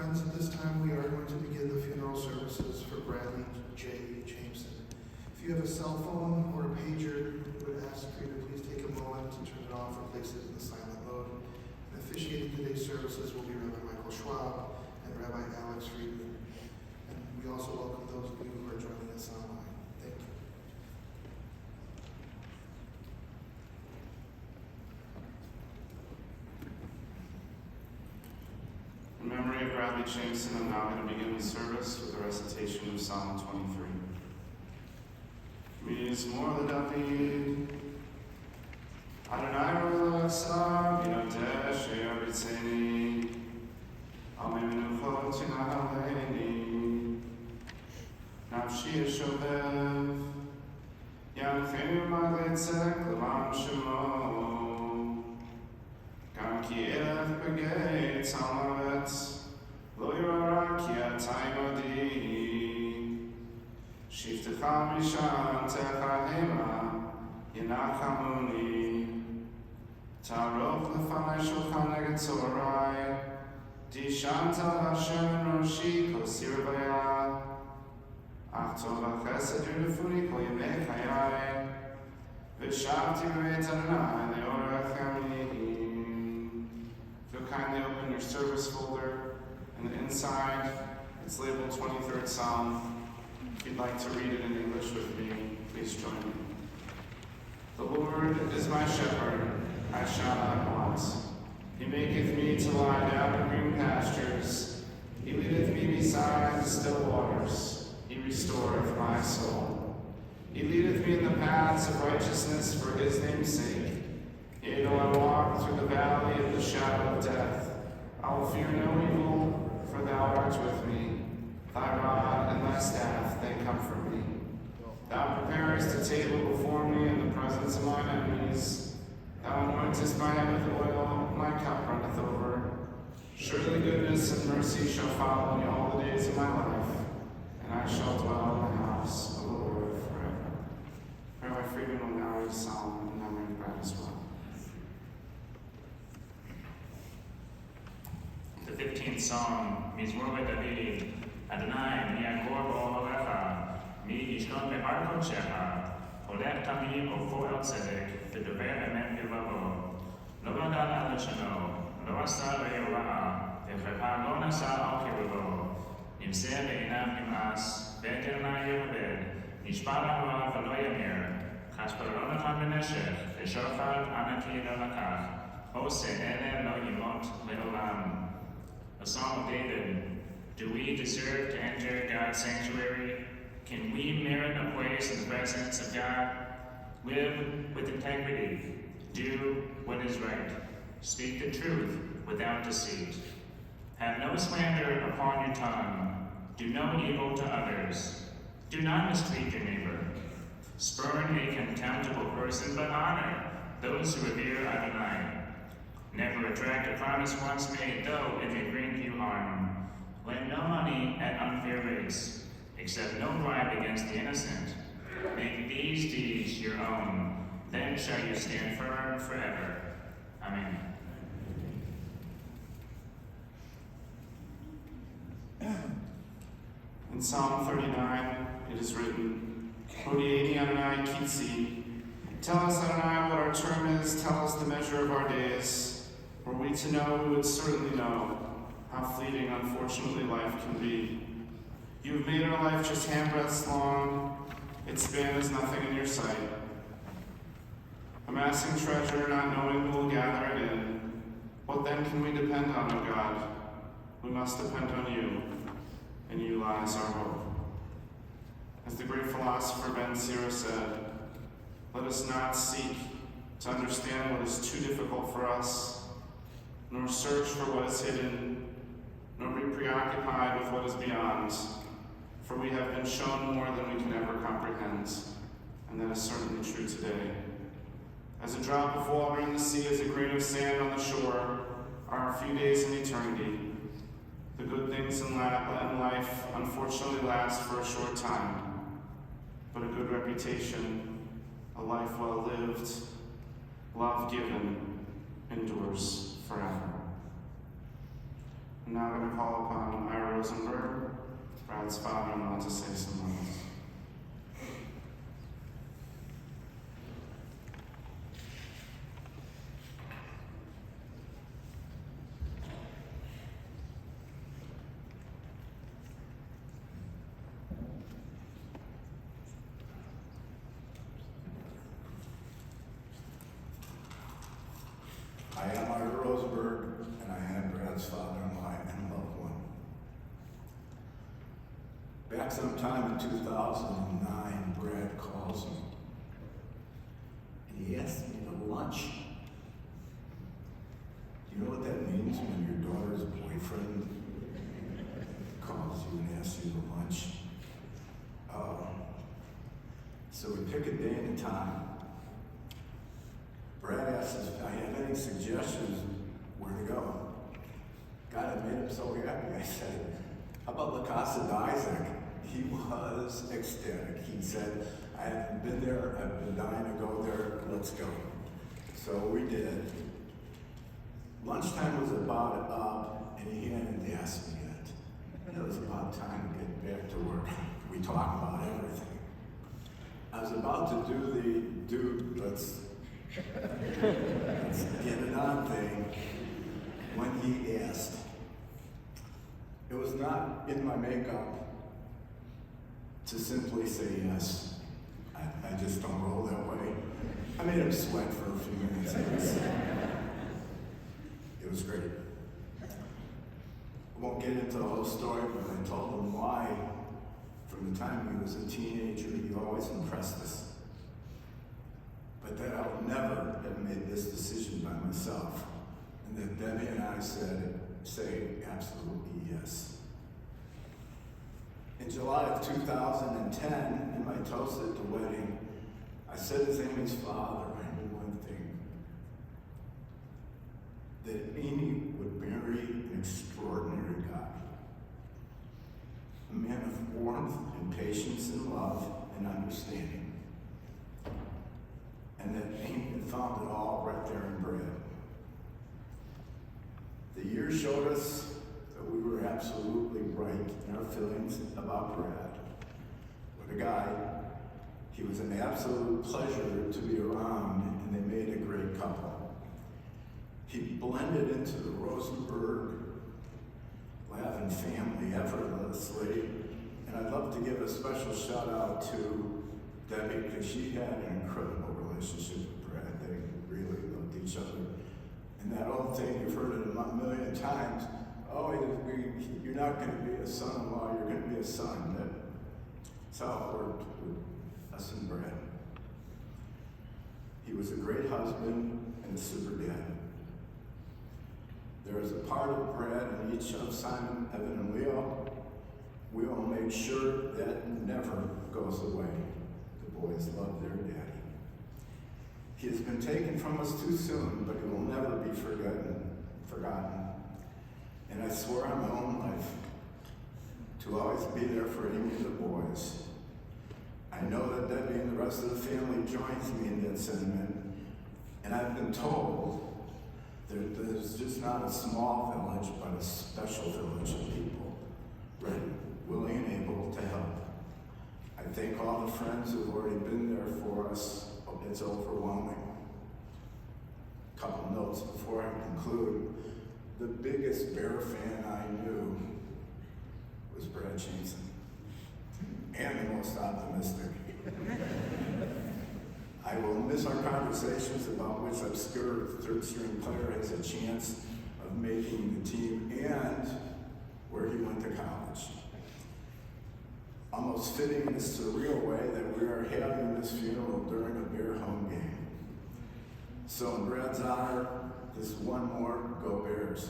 Friends, at this time we are going to begin the funeral services for Bradley J. Chaimson. If you have a cell phone or a pager, we would ask for you to please take a moment to turn it off or place it in the silent mode. And officiating today's services will be Rabbi Michael Schwab and Rabbi Alex Freedman. And we also welcome those of you who are joining us online. Thank you. In memory of Bradley Chaimson, I'm now going to begin the service with the recitation of Psalm 23. Mizmor Debi, Adonai Ro'asa, V'nodeh She'er B'tzeni, Amei Menuchot Tinahaleini, Nafshi Yeshovev, Yanchenu Ma'alei Tzedek L'man Shemo, Gam Ki Elef Begei Tzalmavet, Lo Yorah Ki Atay Modi, Shiftecha Mishantecha Hema, Yenachamuni, Taroch Lefanei Shulchan Neged Tzorai, Dishanta Hashem Roshi Kosir Vayah, Ach Tov HaChesed Yunifuni Kol Yemei Chayai, V'shavti B'beit Adonai Le'orech Yamim. If you'll kindly open your service folder, and the inside, it's labeled 23rd Psalm. If you'd like to read it in English with me, please join me. The Lord is my shepherd, I shall not want. He maketh me to lie down in green pastures. He leadeth me beside the still waters. He restoreth my soul. He leadeth me in the paths of righteousness for his name's sake. Yea, though I walk through the valley of the shadow of death, I will fear no evil, for thou art with me. Thy rod and thy staff, they comfort me. Thou preparest a table before me in the presence of mine enemies. Thou anointest my head with oil, my cup runneth over. Surely goodness and mercy shall follow me all the days of my life, and I shall dwell in the house of the Lord forever. Rabbi Freedman will now read a psalm in memory of Brad as well. The 15th Psalm, Mizmor Debi, Adonai, mi agor bo'orecha, mi yishkon be'ar kodshecha, holech tamim ofo el tzedek, v'dover emet b'lvavo, lo gadal al lashano, lo asa le'yorah, v'chepa lo nasa al kiravo, nimseh be'inav nim'as, ve'et Adonai yeraved, nishpa laharav v'lo yamir, chashper lo nacham b'neshech, v'shorchad anaki lo lakach, ose ele lo yimot le'olam. A Psalm of David. Do we deserve to enter God's sanctuary? Can we merit a place in the presence of God? Live with integrity. Do what is right. Speak the truth without deceit. Have no slander upon your tongue. Do no evil to others. Do not mistreat your neighbor. Spurn a contemptible person, but honor those who revere Adonai. Never retract a promise once made, though it may bring you harm. Lend no money at unfair rates. Accept no bribe against the innocent. Make these deeds your own. Then shall you stand firm forever. Amen. In Psalm 39, it is written, Hodieni Adonai Kitsi. Tell us, Adonai, what our term is. Tell us the measure of our days. Were we to know, we would certainly know how fleeting, unfortunately, life can be. You have made our life just handbreadths long. Its span is nothing in your sight. Amassing treasure, not knowing who will gather it in. What then can we depend on, O God? We must depend on you. In you lies our hope. As the great philosopher Ben Sira said, let us not seek to understand what is too difficult for us, nor search for what is hidden, nor be preoccupied with what is beyond, for we have been shown more than we can ever comprehend, and that is certainly true today. As a drop of water in the sea, as a grain of sand on the shore, are a few days in eternity. The good things in life unfortunately last for a short time, but a good reputation, a life well lived, love given, endures forever. I'm now going to call upon Ira Rosenberg, Brad's father-in-law, to say some words. I am Ira Rosenberg, and I am Brad's father-in-law and loved one. Back sometime in 2009, Brad calls me, and he asks me to lunch. Do you know what that means when your daughter's boyfriend calls you and asks you to lunch? So we pick a day and a time. Brad asks if I have any suggestions where to go. God, it made him so happy. I said, how about La Casa d'Isaac? He was ecstatic. He said, I haven't been there, I've been dying to go there, let's go. So we did. Lunchtime was about up, and he hadn't asked me yet. It was about time to get back to work. We talked about everything. I was about to do let's get it on thing when he asked. It was not in my makeup to simply say yes. I just don't roll that way. I made him sweat for a few minutes. It was great. I won't get into the whole story, but I told him why, from the time he was a teenager, he always impressed us. But that I would never have made this decision by myself. And that Debi and I say absolutely yes. In July of 2010, in my toast at the wedding, I said as Amy's father, I knew one thing, that Amy would marry an extraordinary guy. A man of warmth and patience and love and understanding. And that Amy had found it all right there in Brad. The years showed us that we were absolutely right in our feelings about Brad. What a guy. He was an absolute pleasure to be around, and they made a great couple. He blended into the Rosenberg Lavin family effortlessly, and I'd love to give a special shout out to Debi, because she had an incredible relationship with Brad. They really loved each other. And that old thing, you've heard it a million times, oh, you're not going to be a son-in-law, you're going to be a son. That's how it worked with us and Brad. He was a great husband and a super dad. There is a part of Brad in each of Simon, Evan, and Leo. We will make sure that never goes away. The boys love their daddy. He has been taken from us too soon, but he will never be forgotten. And I swore on my own life to always be there for Amy and the boys. I know that Debi and the rest of the family joins me in that sentiment, and I've been told that there's just not a small village, but a special village of people, ready, willing, and able to help. I thank all the friends who have already been there for us. It's overwhelming. A couple notes before I conclude. The biggest Bear fan I knew was Brad Chaimson, and the most optimistic. I will miss our conversations about which obscure third-string player has a chance of making the team and where he went to college. Almost fitting in a surreal way that we are having this funeral during a Bear home game. So in Brad's honor, this one more, go Bears.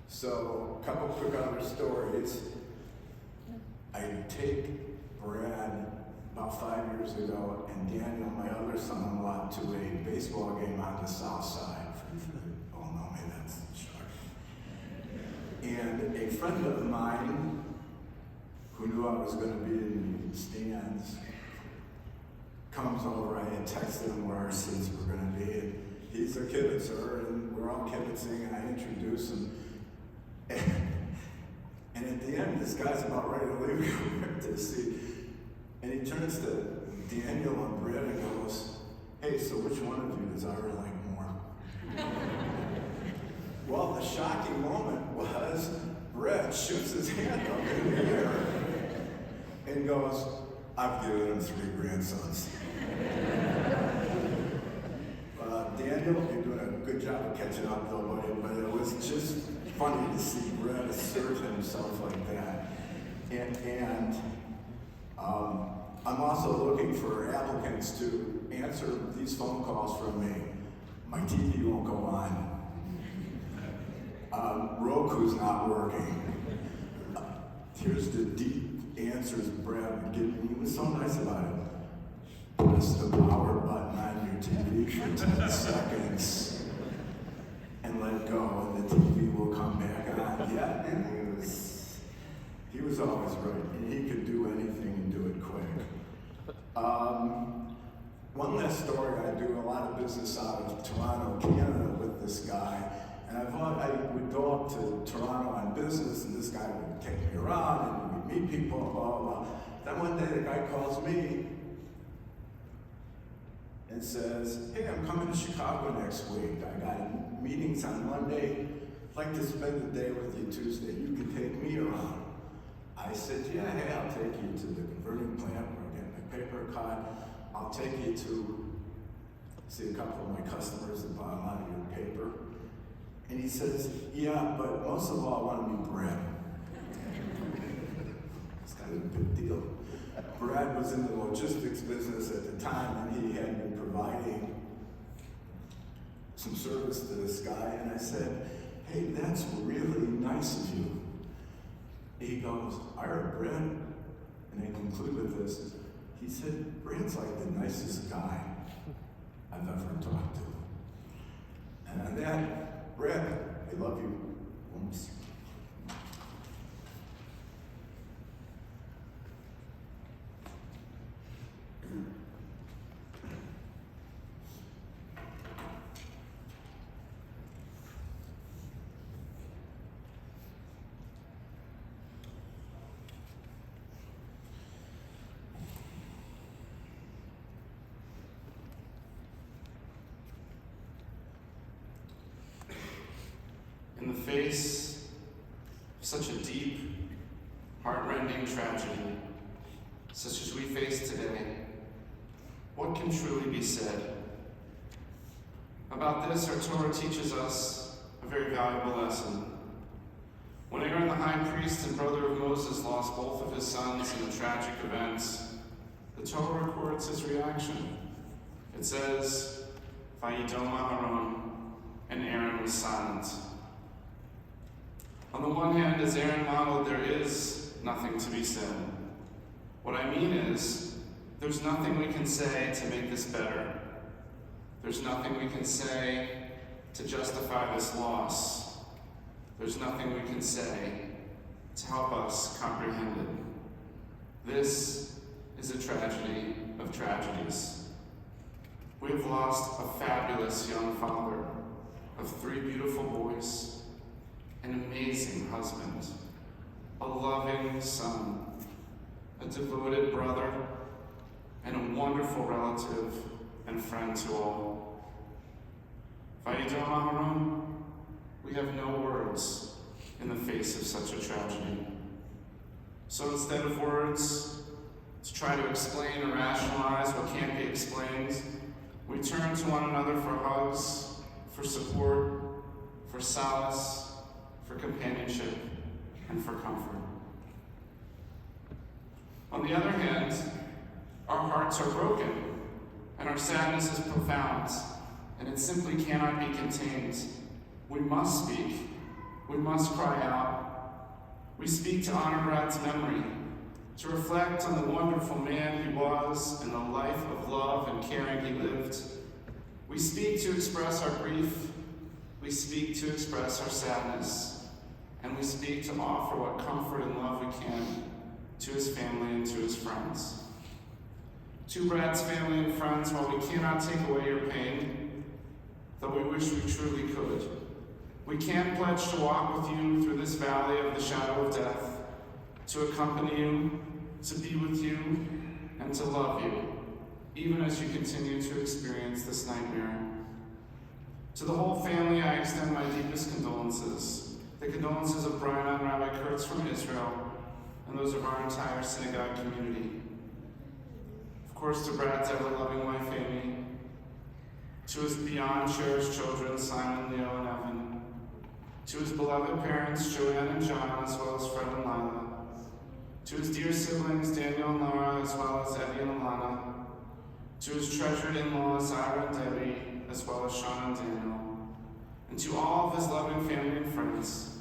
So a couple quick other stories. I take Brad about 5 years ago and Daniel, my other son-in-law, to a baseball game on the south side. Oh no, maybe that's short. And a friend of mine who knew I was going to be in the stands comes over. I had texted him where our seats were going to be. And he's a kibitzer, and we're all kibitzing, and I introduce him. And at the end, this guy's about ready to leave to see. And he turns to Daniel and Brad and goes, hey, so which one of you does Ira like more? Well, the shocking moment was Brad shoots his hand up in the air and goes, I've given him 3 grandsons. Daniel, you're doing a good job of catching up though, buddy, but it was just funny to see Brad assert himself like that. And I'm also looking for applicants to answer these phone calls from me. My TV won't go on. Roku's not working. Here's the deep answers Brad would give me. He was so nice about it. Press the power button on your TV for 10 seconds and let go, and the TV will come back on. Yeah, and he was always right, and he could do anything and do it quick. One last story. I do a lot of business out of Toronto, Canada with this guy, and I thought I would go up to Toronto on business, and this guy would take me around, and we'd meet people, blah, blah, blah. Then one day the guy calls me and says, hey, I'm coming to Chicago next week. I got meetings on Monday. I'd like to spend the day with you Tuesday. You can take me around. I said, yeah, hey, I'll take you to the converting plant where I get my paper cut. I'll take you to see a couple of my customers that buy a lot of your paper. And he says, yeah, but most of all, I want to meet Brad. It's kind of a big deal. Brad was in the logistics business at the time, and he had been providing some service to this guy. And I said, hey, that's really nice of you. He goes, Ira, Brad, and I conclude with this. He said, Brad's like the nicest guy I've ever talked to. And on that, Brad, I love you. Oops. In the face of such a deep, heart-rending tragedy, such as we face today, what can truly be said? About this, our Torah teaches us a very valuable lesson. When Aaron the high priest and brother of Moses lost both of his sons in the tragic events, the Torah records his reaction. It says, Vayidom Aharon, and Aaron was silent. On the one hand, as Aaron modeled, there is nothing to be said. What I mean is, there's nothing we can say to make this better. There's nothing we can say to justify this loss. There's nothing we can say to help us comprehend it. This is a tragedy of tragedies. We have lost a fabulous young father of 3 beautiful boys, an amazing husband, a loving son, a devoted brother, and a wonderful relative and friend to all. Vayidom Aharon, we have no words in the face of such a tragedy. So instead of words to try to explain or rationalize what can't be explained, we turn to one another for hugs, for support, for solace, for companionship, and for comfort. On the other hand, our hearts are broken, and our sadness is profound, and it simply cannot be contained. We must speak. We must cry out. We speak to honor Brad's memory, to reflect on the wonderful man he was and the life of love and caring he lived. We speak to express our grief. We speak to express our sadness. And we speak to offer what comfort and love we can to his family and to his friends. To Brad's family and friends, while we cannot take away your pain, though we wish we truly could, We can pledge to walk with you through this valley of the shadow of death, to accompany you, to be with you, and to love you, even as you continue to experience this nightmare. To the whole family, I extend my deepest condolences, the condolences of Brian and Rabbi Kurtz from Israel, and those of our entire Synagogue community. Of course, to Brad's ever-loving wife, Amy, to his beyond cherished children, Simon, Leo, and Evan, to his beloved parents, JoAnn and Shauna, as well as Fred and Lila, to his dear siblings, Daniel and Lara, as well as Eddie and Elana, to his treasured in-laws, Lara and Debi, as well as Shauna and Daniel, and to all of his loving family and friends.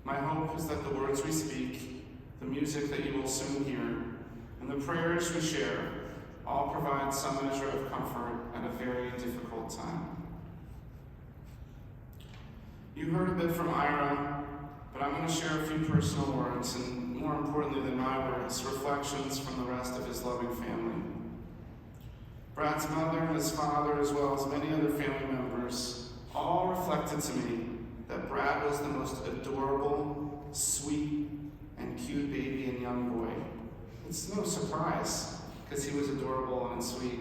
My hope is that the words we speak, the music that you will soon hear, and the prayers we share all provide some measure of comfort at a very difficult time. You heard a bit from Ira, but I'm going to share a few personal words, and more importantly than my words, reflections from the rest of his loving family. Brad's mother and his father, as well as many other family members, all reflected to me that Brad was the most adorable, sweet, and cute baby and young boy. It's no surprise, because he was adorable and sweet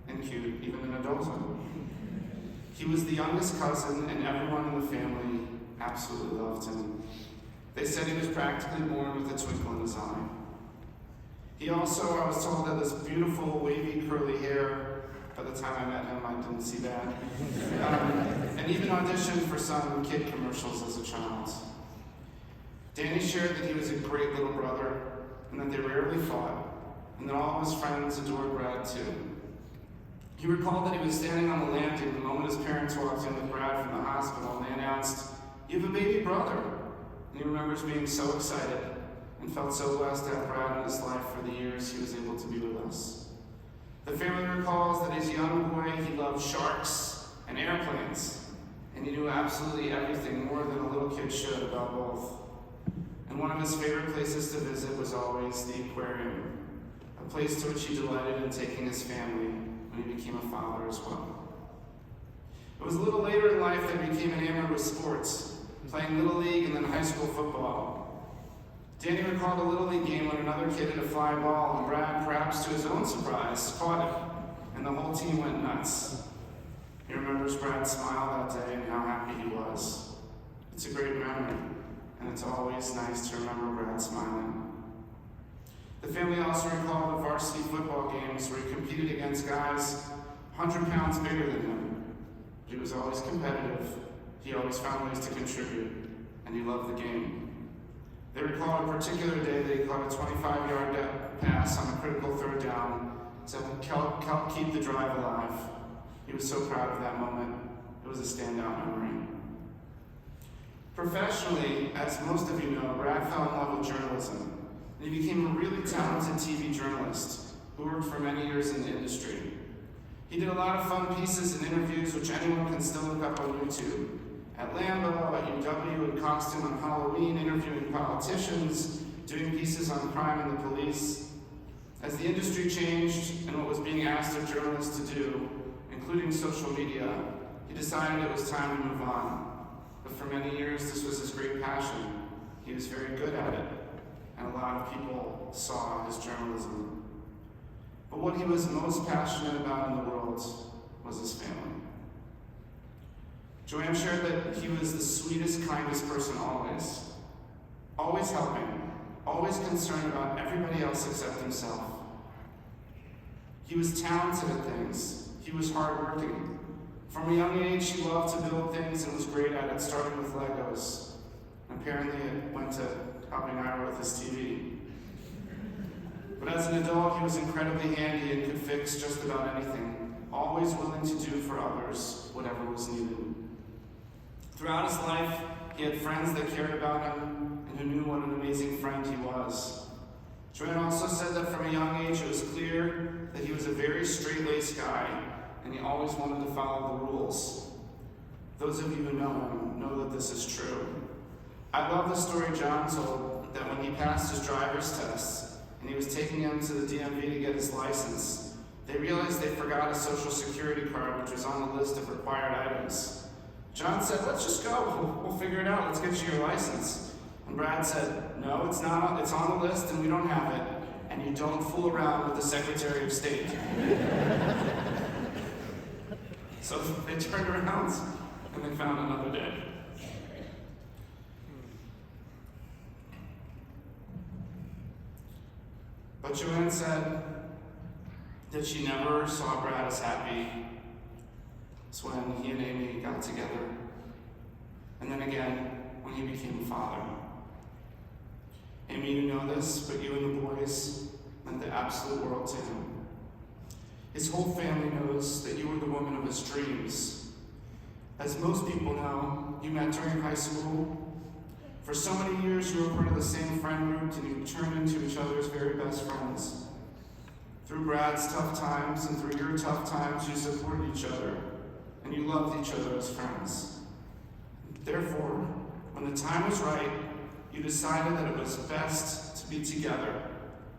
and cute, even in adulthood. He was the youngest cousin, and everyone in the family absolutely loved him. They said he was practically born with a twinkle in his eye. He also, I was told, had this beautiful, wavy, curly hair. By the time I met him, I didn't see that. And even auditioned for some kid commercials as a child. Danny shared that he was a great little brother, and that they rarely fought, and that all of his friends adored Brad too. He recalled that he was standing on the landing the moment his parents walked in with Brad from the hospital, and they announced, "You have a baby brother." And he remembers being so excited and felt so blessed to have Brad in his life for the years he was able to be with us. The family recalls that as a young boy, he loved sharks and airplanes, and he knew absolutely everything, more than a little kid should, about both. And one of his favorite places to visit was always the aquarium, a place to which he delighted in taking his family when he became a father as well. It was a little later in life that he became enamored with sports, playing Little League and then high school football. Danny recalled a Little League game when another kid hit a fly ball, and Brad, perhaps to his own surprise, caught it, and the whole team went nuts. He remembers Brad's smile that day and how happy he was. It's a great memory, and it's always nice to remember Brad smiling. The family also recalled the varsity football games where he competed against guys 100 pounds bigger than him. He was always competitive, he always found ways to contribute, and he loved the game. They recall a particular day that he caught a 25-yard pass on a critical third down to help keep the drive alive. He was so proud of that moment. It was a standout memory. Professionally, as most of you know, Brad fell in love with journalism, and he became a really talented TV journalist who worked for many years in the industry. He did a lot of fun pieces and interviews, which anyone can still look up on YouTube. At Lambeau, at UW, in costume on Halloween, interviewing politicians, doing pieces on crime and the police. As the industry changed and what was being asked of journalists to do, including social media, he decided it was time to move on. But for many years, this was his great passion. He was very good at it, and a lot of people saw his journalism. But what he was most passionate about in the world was his family. JoAnn shared that he was the sweetest, kindest person always. Always helping, always concerned about everybody else except himself. He was talented at things. He was hardworking. From a young age, he loved to build things and was great at it, starting with Legos. Apparently, it went to helping Ira with his TV. But as an adult, he was incredibly handy and could fix just about anything, always willing to do for others whatever was needed. Throughout his life, he had friends that cared about him and who knew what an amazing friend he was. JoAnn also said that from a young age, it was clear that he was a very straight-laced guy, and he always wanted to follow the rules. Those of you who know him know that this is true. I love the story John told that when he passed his driver's test and he was taking him to the DMV to get his license, they realized they forgot a social security card, which was on the list of required items. John said, let's just go. We'll figure it out. Let's get you your license. And Brad said, no, it's not. It's on the list and we don't have it. And you don't fool around with the Secretary of State. So they turned around and they found another day. But JoAnn said that she never saw Brad as happy as when he and Amy got together. And then again, when he became a father. Amy, you know this, but you and the boys meant the absolute world to him. His whole family knows that you were the woman of his dreams. As most people know, you met during high school. For so many years, you were part of the same friend group, and you turned into each other's very best friends. Through Brad's tough times and through your tough times, you supported each other, and you loved each other as friends. Therefore, when the time was right, you decided that it was best to be together,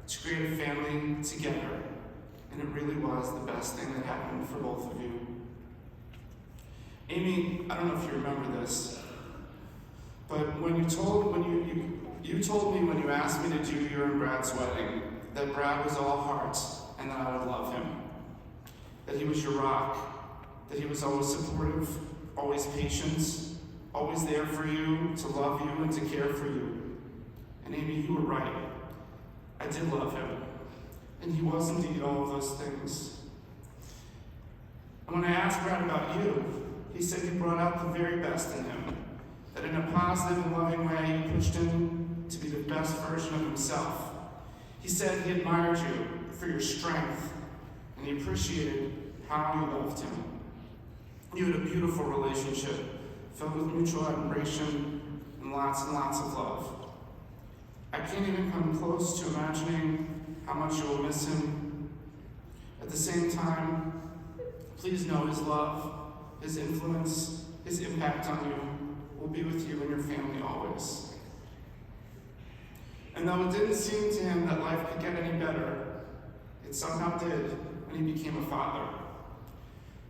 to create a family together, and it really was the best thing that happened for both of you. Amy, I don't know if you remember this, but when you told me when you asked me to do your and Brad's wedding that Brad was all heart and that I would love him, that he was your rock, that he was always supportive, always patient, always there for you, to love you and to care for you. And Amy, you were right. I did love him, and he was indeed all of those things. And when I asked Brad about you, he said you brought out the very best in him, that in a positive and loving way, you pushed him to be the best version of himself. He said he admired you for your strength, and he appreciated how you loved him. You had a beautiful relationship filled with mutual admiration and lots of love. I can't even come close to imagining how much you will miss him. At the same time, please know his love, his influence, his impact on you will be with you and your family always. And though it didn't seem to him that life could get any better, it somehow did when he became a father.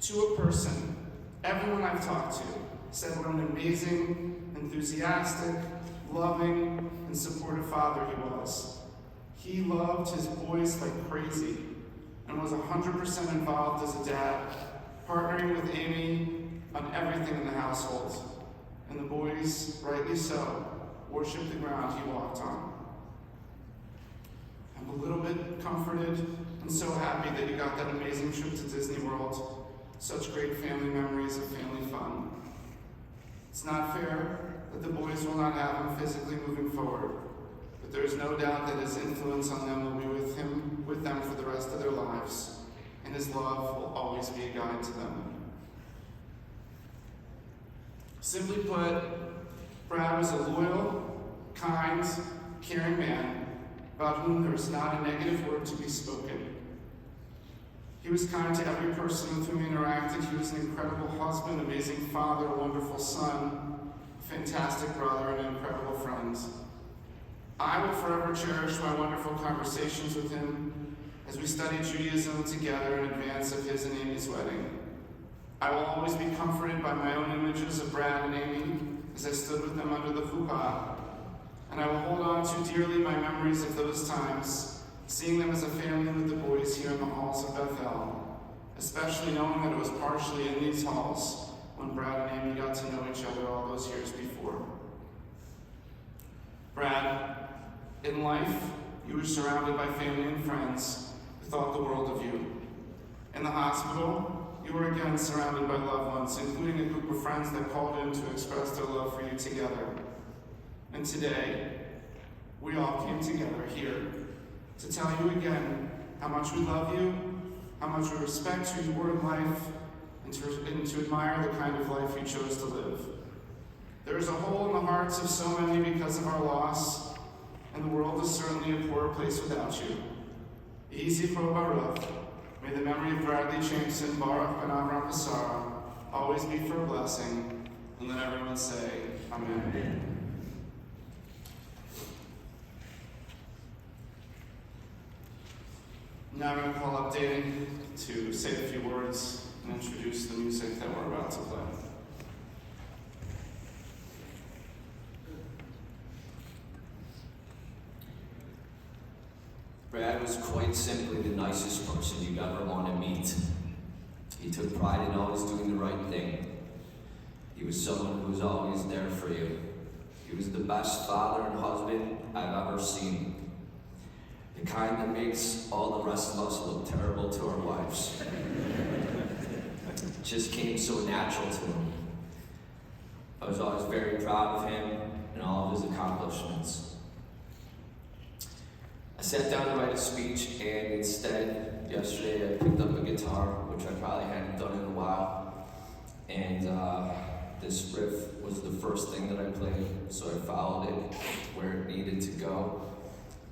To a person, everyone I've talked to said what an amazing, enthusiastic, loving, and supportive father he was. He loved his boys like crazy and was 100% involved as a dad, partnering with Amy on everything in the household. And the boys, rightly so, worshiped the ground he walked on. I'm a little bit comforted and so happy that you got that amazing trip to Disney World. Such great family memories of family fun. It's not fair that the boys will not have him physically moving forward, but there is no doubt that his influence on them will be with them for the rest of their lives, and his love will always be a guide to them. Simply put, Brad was a loyal, kind, caring man about whom there is not a negative word to be spoken. He was kind to every person with whom he interacted. He was an incredible husband, amazing father, a wonderful son, a fantastic brother, and an incredible friend. I will forever cherish my wonderful conversations with him as we studied Judaism together in advance of his and Amy's wedding. I will always be comforted by my own images of Brad and Amy as I stood with them under the chuppah, and I will hold on to dearly my memories of those times, seeing them as a family with the boys here in the halls of Bethel, especially knowing that it was partially in these halls when Brad and Amy got to know each other all those years before. Brad, in life, you were surrounded by family and friends who thought the world of you. In the hospital, you were again surrounded by loved ones, including a group of friends that called in to express their love for you together. And today, we all came together here to tell you again how much we love you, how much we respect who you were in life, and to admire the kind of life you chose to live. There is a hole in the hearts of so many because of our loss, and the world is certainly a poorer place without you. Yehii Zechro Baruch. May the memory of Bradley Chaimson, Baruch, and Avram Hasara always be for a blessing, and let everyone say, Amen. Amen. Now I'm going to call up Debi to say a few words and introduce the music that we're about to play. Brad was quite simply the nicest person you'd ever want to meet. He took pride in always doing the right thing. He was someone who was always there for you. He was the best father and husband I've ever seen. The kind that makes all the rest of us look terrible to our wives. It just came so natural to him. I was always very proud of him and all of his accomplishments. I sat down to write a speech, and instead, yesterday I picked up a guitar, which I probably hadn't done in a while, and this riff was the first thing that I played, so I followed it where it needed to go,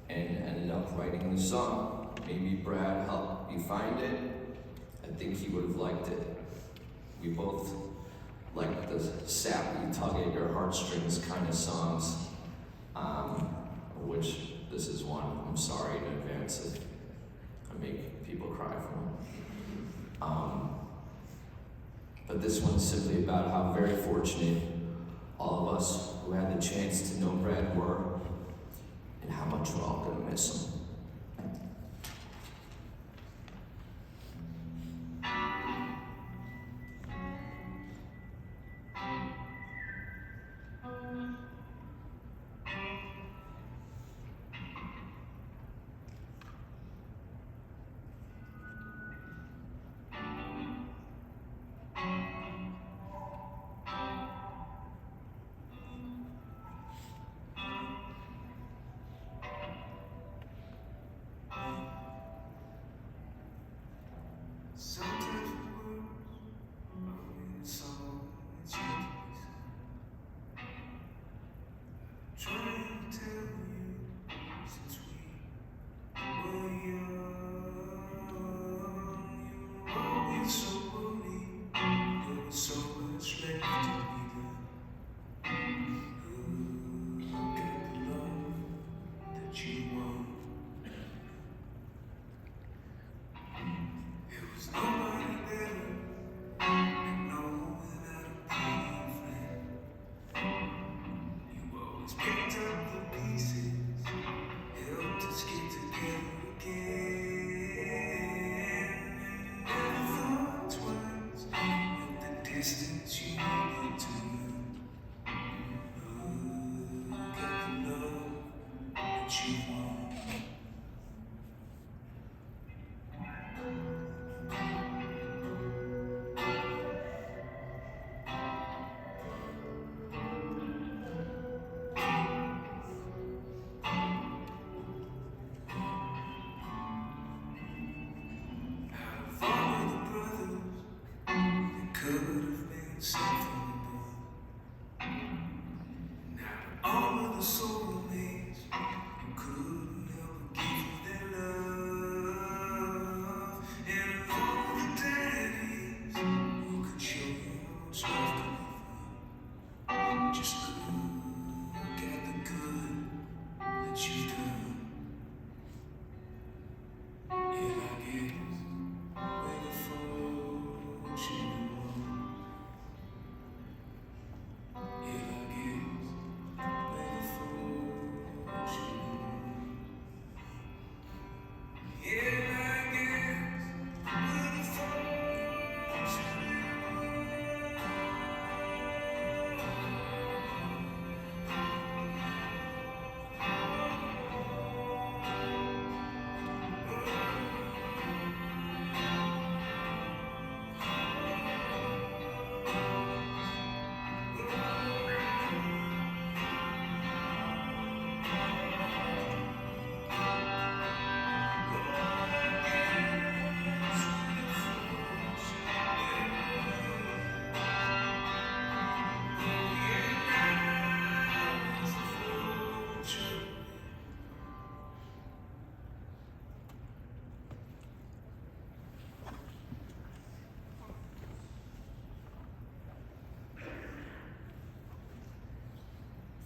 and ended up writing the song. Maybe Brad helped me find it. I think he would have liked it. We both like the sappy, tug at your heartstrings kind of songs, which this is one. I'm sorry in advance if I make people cry for them. But this one's simply about how very fortunate all of us who had the chance to know Brad were, and how much we're all gonna miss him.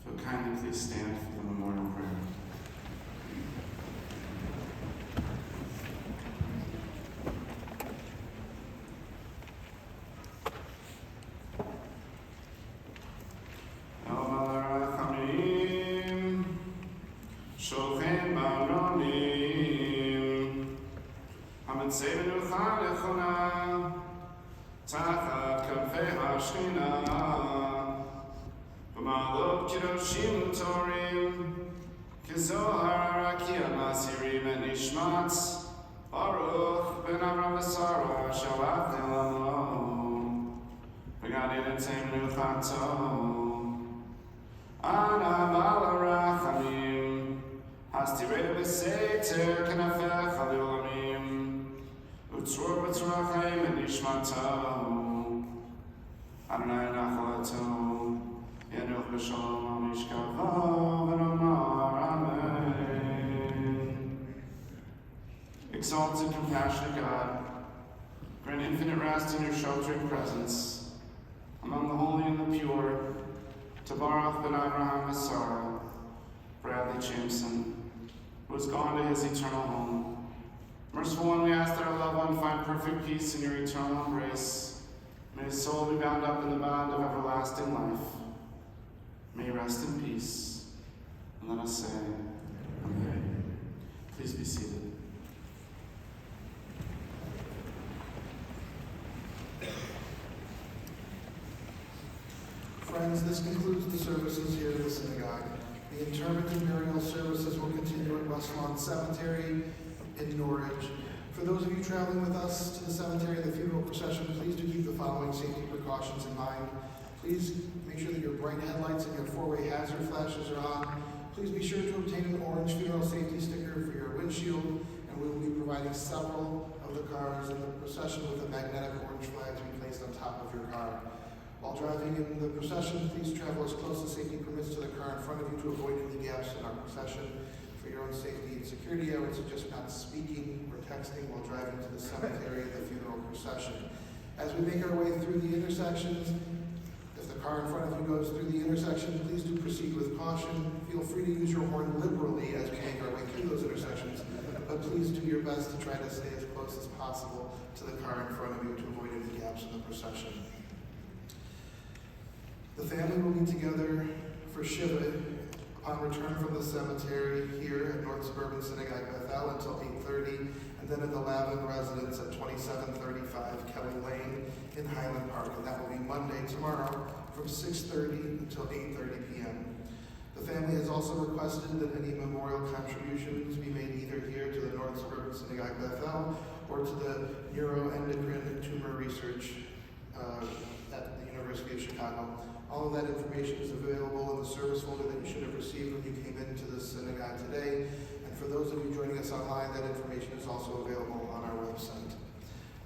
So kindly please stand for the memorial prayer. Lara Chamim, Shochem Baronim. נמצא מנוחה נכונה, תחת כנפי השכינה, במעלות קדושים וטהורים, כזוהר הרקיע מסירים את נשמת ברוך בן אברהם ושרה שלח לנו, וגדלתם מנוחתו. אנא בעל הרחמים, הסתירה בסתר כנפיך לעולמים, וצרור בצרור החיים את נשמתו. אדוני נחלתו, ינוח בשלום על משכבו, ונאמר אמן. Exalted, compassionate God, grant infinite rest in your sheltering presence among the holy and the pure, to Baruch ben Abraham Masara, Bradley Chaimson, who has gone to his eternal home. Merciful One, we ask that our loved one find perfect peace in your eternal embrace. May his soul be bound up in the bond of everlasting life. May he rest in peace. And let us say, Amen. Please be seated. Friends, this concludes the services here at the synagogue. The interment and burial services will continue at Westlawn Cemetery in Norwich. For those of you traveling with us to the cemetery and the funeral procession, please do keep the following safety precautions in mind. Please make sure that your bright headlights and your four-way hazard flashes are on. Please be sure to obtain an orange funeral safety sticker for your windshield, and we will be providing several of the cars in the procession with a magnetic orange flag to be placed on top of your car. While driving in the procession, please travel as close as safety permits to the car in front of you to avoid any gaps in our procession. For your own safety and security, I would suggest not speaking or texting while driving to the cemetery and the funeral procession. As we make our way through the intersections, if the car in front of you goes through the intersection, please do proceed with caution. Feel free to use your horn liberally as we make our way through those intersections, but please do your best to try to stay as close as possible to the car in front of you to avoid any gaps in the procession. The family will be together for Shiva upon return from the cemetery here at North Suburban Synagogue Bethel until 8:30, and then at the Lavin residence at 2735 Kelly Lane in Highland Park, and that will be Monday, tomorrow, from 6:30 until 8:30 p.m. The family has also requested that any memorial contributions be made either here to the North Suburban Synagogue Bethel or to the Neuroendocrine and Tumor Research at the University of Chicago. All of that information is available in the service folder that you should have received when you came into the synagogue today. And for those of you joining us online, that information is also available on our website.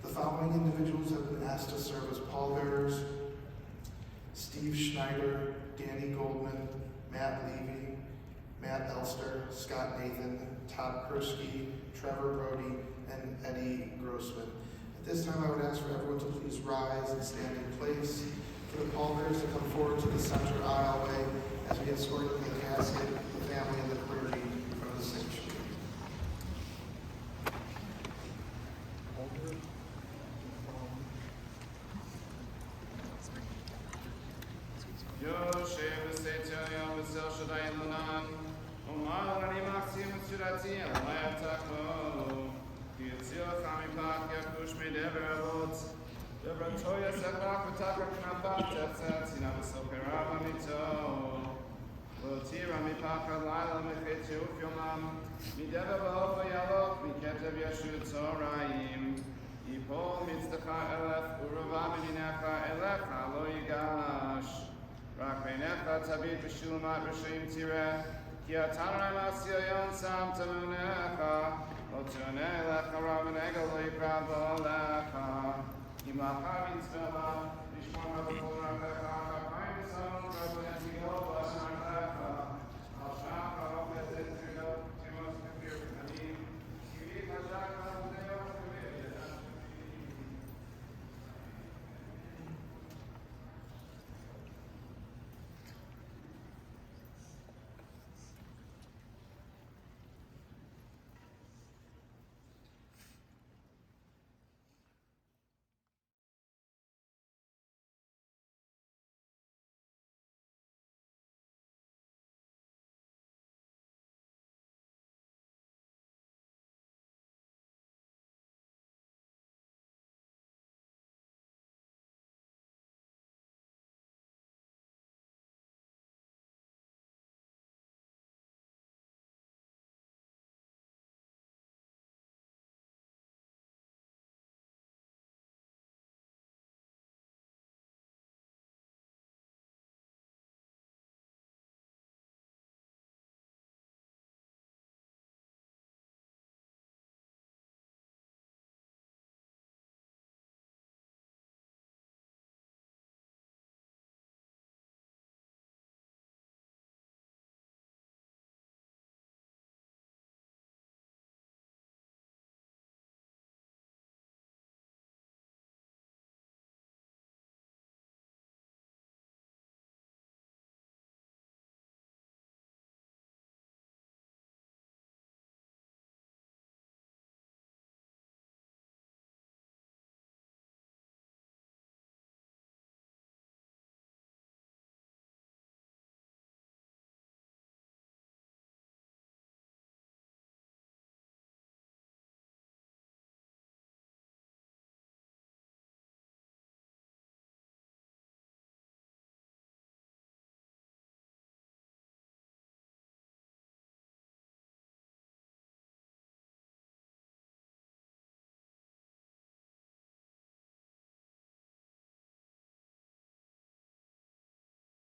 The following individuals have been asked to serve as pallbearers: Steve Schneider, Danny Goldman, Matt Levy, Matt Elster, Scott Nathan, Todd Persky, Trevor Brody, and Eddie Grossman. At this time, I would ask for everyone to please rise and stand in place. For the pallbearers to come forward to the center aisleway as we escort the casket, the family, and the clergy from the sanctuary. Toya Sabak, Taka Knapa, Sina Soperama Mito, Lotira Mipaka, Lila Mifetu Filmam, Mideva Bova Yalok, Miketa Yashu Toraim, Ipol Mitstafa Elef, Urava Minefa Elef, Halo Yigash, Rakbenefa Tabit Bishumat Rashim Tire, Kiatara Masio Yon Sam Tamunecha.